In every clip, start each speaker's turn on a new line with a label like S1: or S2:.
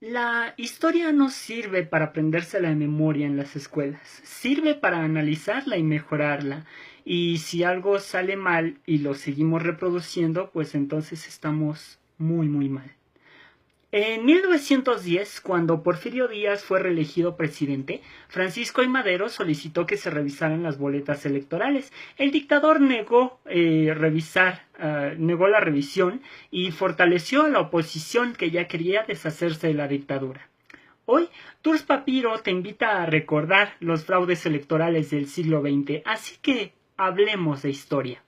S1: La historia no sirve para aprendérsela de memoria en las escuelas, sirve para analizarla y mejorarla. Y si algo sale mal y lo seguimos reproduciendo, pues entonces estamos muy mal. En 1910, cuando Porfirio Díaz fue reelegido presidente, Francisco I. Madero solicitó que se revisaran las boletas electorales. El dictador negó la revisión y fortaleció a la oposición que ya quería deshacerse de la dictadura. Hoy, Tours Papiro te invita a recordar los fraudes electorales del siglo XX, así que hablemos de historia.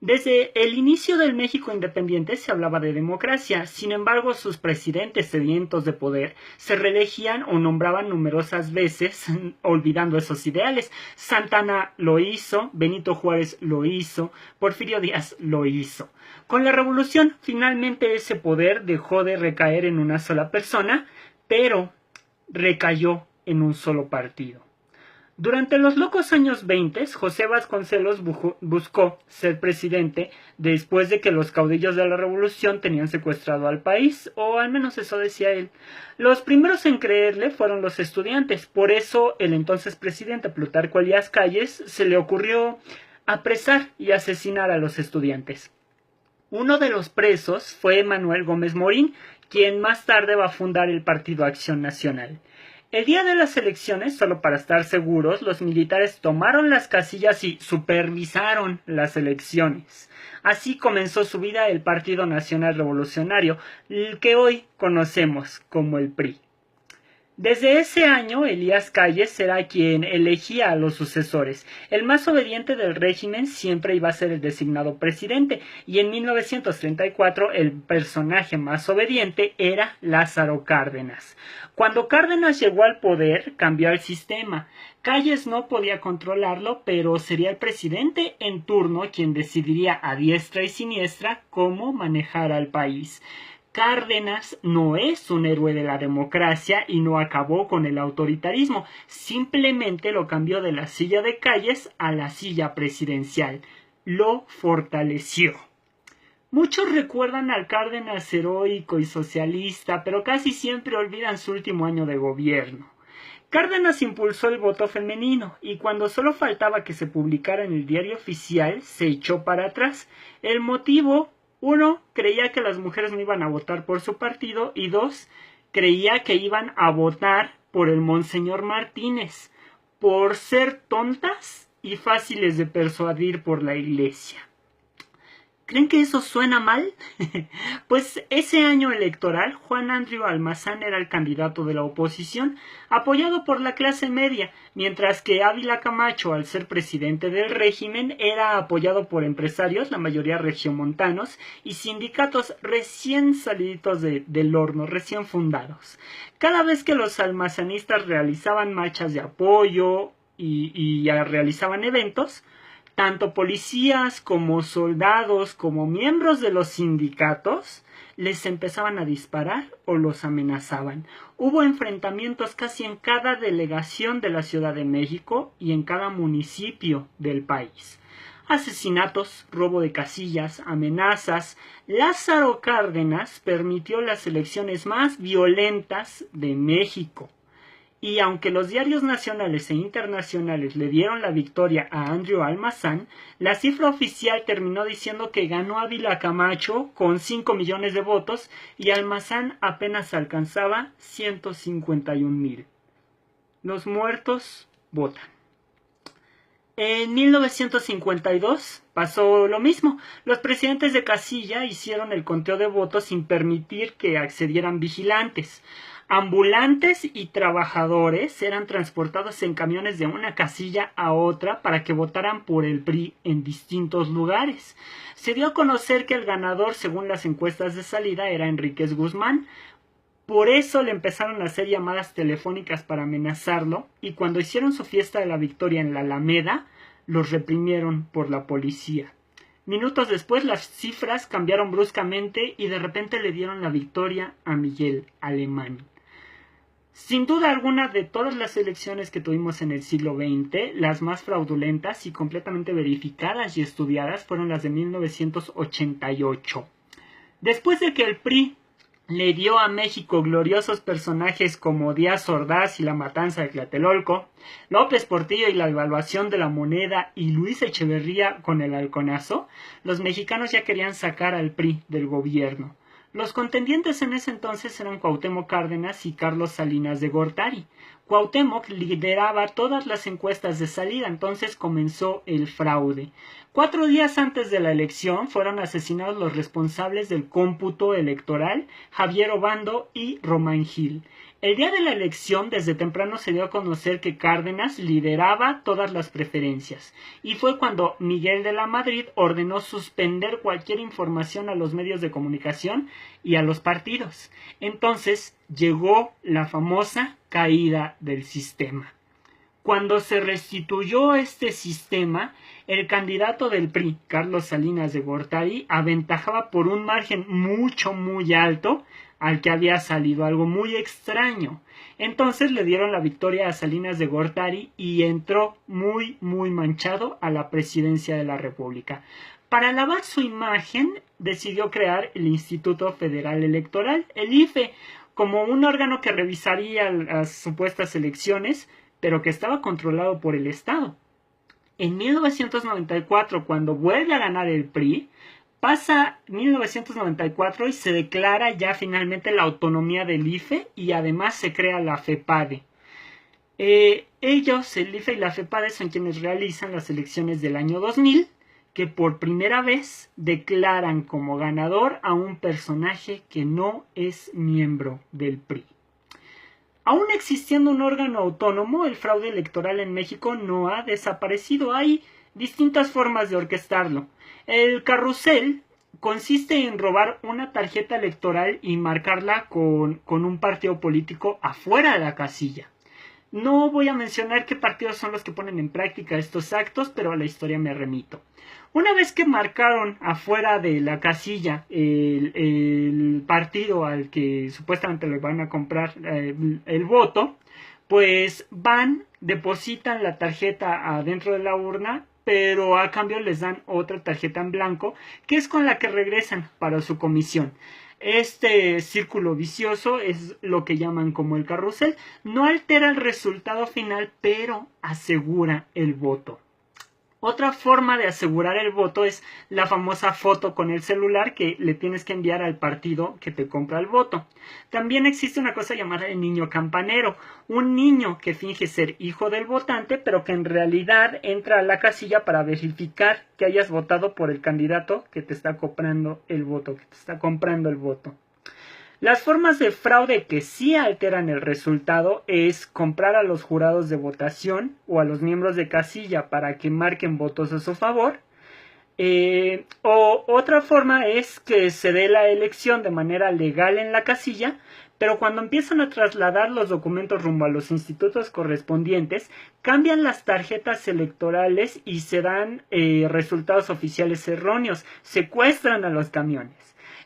S1: Desde el inicio del México independiente se hablaba de democracia, sin embargo sus presidentes sedientos de poder se reelegían o nombraban numerosas veces, olvidando esos ideales. Santa Anna lo hizo, Benito Juárez lo hizo, Porfirio Díaz lo hizo. Con la revolución, finalmente ese poder dejó de recaer en una sola persona, pero recayó en un solo partido. Durante los locos años 20, José Vasconcelos buscó ser presidente después de que los caudillos de la revolución tenían secuestrado al país, o al menos eso decía él. Los primeros en creerle fueron los estudiantes, por eso el entonces presidente Plutarco Elías Calles se le ocurrió apresar y asesinar a los estudiantes. Uno de los presos fue Manuel Gómez Morín, quien más tarde va a fundar el Partido Acción Nacional. El día de las elecciones, solo para estar seguros, los militares tomaron las casillas y supervisaron las elecciones. Así comenzó su vida el Partido Nacional Revolucionario, el que hoy conocemos como el PRI. Desde ese año, Elías Calles era quien elegía a los sucesores. El más obediente del régimen siempre iba a ser el designado presidente, y en 1934 el personaje más obediente era Lázaro Cárdenas. Cuando Cárdenas llegó al poder, cambió el sistema. Calles no podía controlarlo, pero sería el presidente en turno quien decidiría a diestra y siniestra cómo manejar al país. Cárdenas no es un héroe de la democracia y no acabó con el autoritarismo, simplemente lo cambió de la silla de Calles a la silla presidencial. Lo fortaleció. Muchos recuerdan al Cárdenas heroico y socialista, pero casi siempre olvidan su último año de gobierno. Cárdenas impulsó el voto femenino y cuando solo faltaba que se publicara en el diario oficial, se echó para atrás. El motivo: 1. Creía que las mujeres no iban a votar por su partido, y 2. Creía que iban a votar por el Monseñor Martínez, por ser tontas y fáciles de persuadir por la iglesia. ¿Creen que eso suena mal? Pues ese año electoral, Juan Andrew Almazán era el candidato de la oposición, apoyado por la clase media, mientras que Ávila Camacho, al ser presidente del régimen, era apoyado por empresarios, la mayoría regiomontanos, y sindicatos recién saliditos del horno, recién fundados. Cada vez que los almazanistas realizaban marchas de apoyo y realizaban eventos, tanto policías como soldados como miembros de los sindicatos les empezaban a disparar o los amenazaban. Hubo enfrentamientos casi en cada delegación de la Ciudad de México y en cada municipio del país. Asesinatos, robo de casillas, amenazas. Lázaro Cárdenas permitió las elecciones más violentas de México. Y aunque los diarios nacionales e internacionales le dieron la victoria a Andrew Almazán, la cifra oficial terminó diciendo que ganó Ávila Camacho con 5 millones de votos y Almazán apenas alcanzaba 151,000. Los muertos votan. En 1952 pasó lo mismo. Los presidentes de casilla hicieron el conteo de votos sin permitir que accedieran vigilantes. Ambulantes y trabajadores eran transportados en camiones de una casilla a otra para que votaran por el PRI en distintos lugares. Se dio a conocer que el ganador, según las encuestas de salida, era Enríquez Guzmán. Por eso le empezaron a hacer llamadas telefónicas para amenazarlo, y cuando hicieron su fiesta de la victoria en la Alameda, los reprimieron por la policía. Minutos después las cifras cambiaron bruscamente y de repente le dieron la victoria a Miguel Alemán. Sin duda alguna, de todas las elecciones que tuvimos en el siglo XX, las más fraudulentas y completamente verificadas y estudiadas fueron las de 1988. Después de que el PRI le dio a México gloriosos personajes como Díaz Ordaz y la matanza de Tlatelolco, López Portillo y la devaluación de la moneda y Luis Echeverría con el halconazo, los mexicanos ya querían sacar al PRI del gobierno. Los contendientes en ese entonces eran Cuauhtémoc Cárdenas y Carlos Salinas de Gortari. Cuauhtémoc lideraba todas las encuestas de salida, entonces comenzó el fraude. 4 días antes de la elección fueron asesinados los responsables del cómputo electoral, Javier Obando y Román Gil. El día de la elección, desde temprano se dio a conocer que Cárdenas lideraba todas las preferencias, y fue cuando Miguel de la Madrid ordenó suspender cualquier información a los medios de comunicación y a los partidos. Entonces llegó la famosa caída del sistema. Cuando se restituyó este sistema, el candidato del PRI, Carlos Salinas de Gortari, aventajaba por un margen muy alto al que había salido, algo muy extraño. Entonces le dieron la victoria a Salinas de Gortari y entró muy manchado a la presidencia de la República. Para lavar su imagen, decidió crear el Instituto Federal Electoral, el IFE, como un órgano que revisaría las supuestas elecciones, pero que estaba controlado por el Estado. En 1994, cuando vuelve a ganar el PRI, pasa 1994 y se declara ya finalmente la autonomía del IFE y además se crea la FEPADE. Ellos, el IFE y la FEPADE, son quienes realizan las elecciones del año 2000, que por primera vez declaran como ganador a un personaje que no es miembro del PRI. Aún existiendo un órgano autónomo, el fraude electoral en México no ha desaparecido. Hay distintas formas de orquestarlo. El carrusel consiste en robar una tarjeta electoral y marcarla con un partido político afuera de la casilla. No voy a mencionar qué partidos son los que ponen en práctica estos actos, pero a la historia me remito. Una vez que marcaron afuera de la casilla el partido al que supuestamente le van a comprar el voto, pues van, depositan la tarjeta adentro de la urna, pero a cambio les dan otra tarjeta en blanco, que es con la que regresan para su comisión. Este círculo vicioso es lo que llaman como el carrusel. No altera el resultado final, pero asegura el voto. Otra forma de asegurar el voto es la famosa foto con el celular que le tienes que enviar al partido que te compra el voto. También existe una cosa llamada el niño campanero, un niño que finge ser hijo del votante, pero que en realidad entra a la casilla para verificar que hayas votado por el candidato que te está comprando el voto, Las formas de fraude que sí alteran el resultado es comprar a los jurados de votación o a los miembros de casilla para que marquen votos a su favor. O otra forma es que se dé la elección de manera legal en la casilla, pero cuando empiezan a trasladar los documentos rumbo a los institutos correspondientes, cambian las tarjetas electorales y se dan resultados oficiales erróneos, secuestran a los camiones.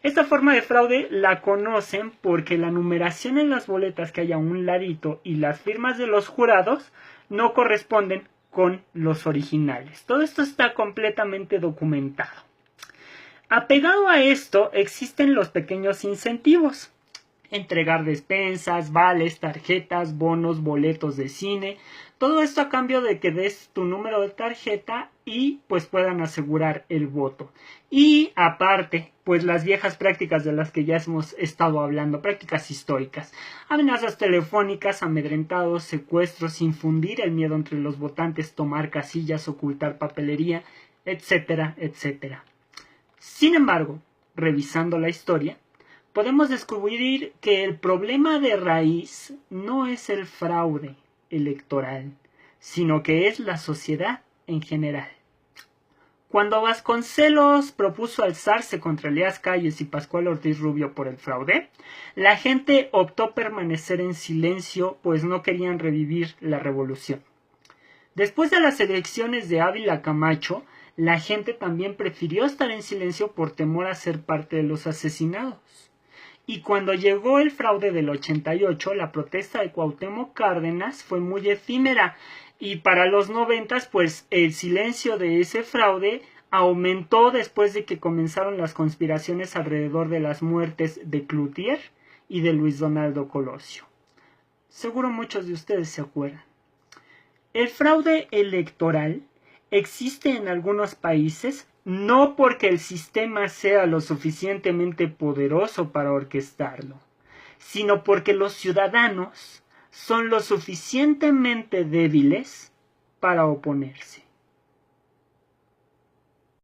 S1: Esta forma de fraude la conocen porque la numeración en las boletas que hay a un ladito y las firmas de los jurados no corresponden con los originales. Todo esto está completamente documentado. Apegado a esto existen los pequeños incentivos. Entregar despensas, vales, tarjetas, bonos, boletos de cine. Todo esto a cambio de que des tu número de tarjeta y pues puedan asegurar el voto. Y aparte, pues las viejas prácticas de las que ya hemos estado hablando, prácticas históricas. Amenazas telefónicas, amedrentados, secuestros, infundir el miedo entre los votantes, tomar casillas, ocultar papelería, etcétera, etcétera. Sin embargo, revisando la historia, podemos descubrir que el problema de raíz no es el fraude electoral, sino que es la sociedad en general. Cuando Vasconcelos propuso alzarse contra Elías Calles y Pascual Ortiz Rubio por el fraude, la gente optó permanecer en silencio, pues no querían revivir la revolución. Después de las elecciones de Ávila Camacho, la gente también prefirió estar en silencio por temor a ser parte de los asesinados. Y cuando llegó el fraude del 88, la protesta de Cuauhtémoc Cárdenas fue muy efímera. Y para los 90, pues el silencio de ese fraude aumentó después de que comenzaron las conspiraciones alrededor de las muertes de Cloutier y de Luis Donaldo Colosio. Seguro muchos de ustedes se acuerdan. El fraude electoral existe en algunos países no porque el sistema sea lo suficientemente poderoso para orquestarlo, sino porque los ciudadanos son lo suficientemente débiles para oponerse.